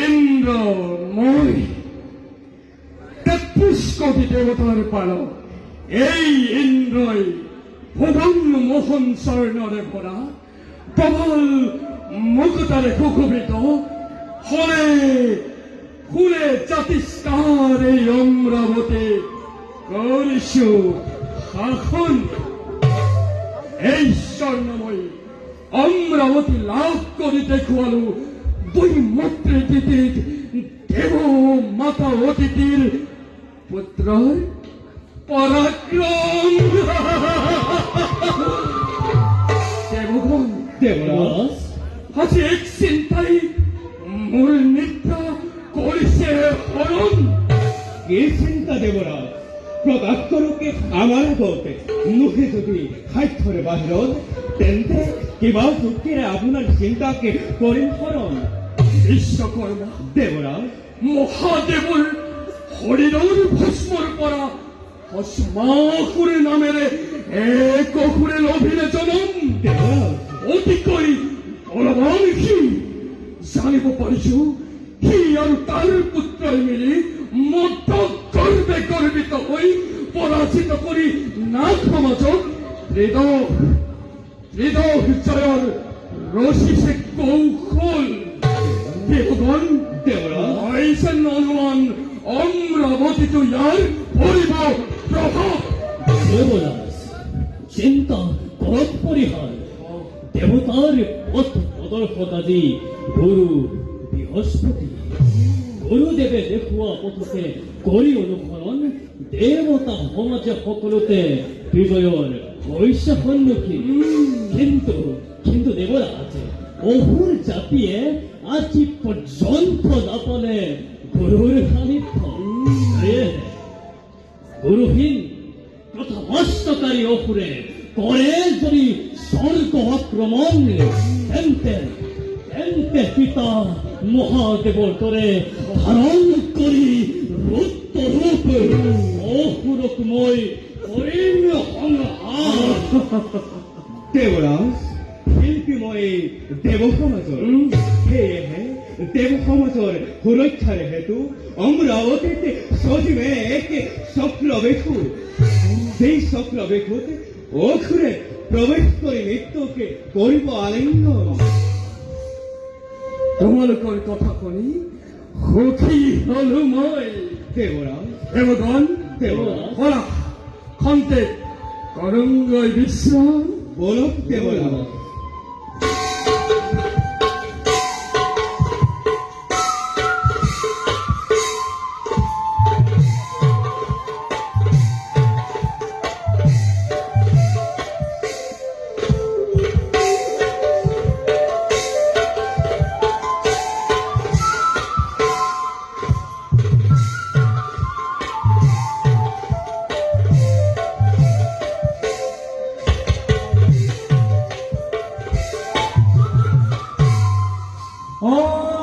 ইন্দ্র মই ৩৩ কোটি দেবতার পালক এই ইন্দ্রই ভুবন মোহন স্বর্ণরে ভরা প্রবল মুকুতারে কুকুবিত হলে ফুলে জাতিষ্কার এই অমরাবতী করিসু শাসন এই স্বর্ণময়ী অমরাবতী লাভ করে দেখুয়ালু দুই মাত্রে দিদির দেব মাতা অতিথির পুত্র পরাক্রম দেবগণ দেবরাজ আজ এক চিন্তাই মূল নিদ্রা করিছে হরণ কি চিন্তা দেবরাজ প্রকাশ করুকে আমার আগতে মুখে যদি খাদ্যরে বাহিরত তেন্তে কিবা যুক্তিরে আপনার চিন্তাকে পরিহরণ বিশ্বকর্মা দেবরাজ মহাদেবর হরিণর ভস্মর পরা ভস্মাসুরে নামেরে এক অসুরে লভিলে জনম দেবরাজ অতিকৈ বলবান সি জানিব পাৰিছো সি আৰু তাৰ পুত্ৰই মিলি মত গৰ্বে গৰ্বিত হৈ পৰাজিত কৰি নাথ সমাজক হৃদয়ৰ ৰচিছে কৌশল দেৱগণ দেবরাজ মই যেন অনুমান অমৰাৱতীটো ইয়াৰ পৰিব প্ৰভাৱ দেবরাজ চিন্তা করত পরিহার দেবতার পথ প্রদর্শকাজী গুরু বৃহস্পতি গুরুদেবে দেখুয়া পথকে করি অনুসরণ দেবতা সমাজে সকলোতে হৃদয়ৰ হৈছে সন্মুখী কিন্তু কিন্তু দেবরাজ অসুৰ জাতিয়ে আজি পৰ্যন্ত নাপালে গুৰুৰ সান্নিধ্য গুৰুহীন প্রথমস্তকারী অসুরে করে যদি স্বর্গ আক্রমণ তেন্তে পিতা মহাদেবর তরে ধারণ করি রূপ অসুরক মই করিম সংহার দেবরাজ শিল্পীময় দেৱ সমাজৰ সেয়েহে দেৱ সমাজৰ সুৰক্ষাৰ হেতু অমৰাৱতীত সজীৱে এক চক্ৰবেশু সেই চক্ৰবেশুত অসুৰে প্ৰৱেশ কৰি মৃত্যুকে কৰিব আলিঙ্গন তোমালোকৰ কথা শুনি সুখী হলো মই দেবরাজ দেৱগণ দেবরাজ কৰা খন্তেক কৰংগৈ বিশ্ৰাম বলক দেবরাজ Oh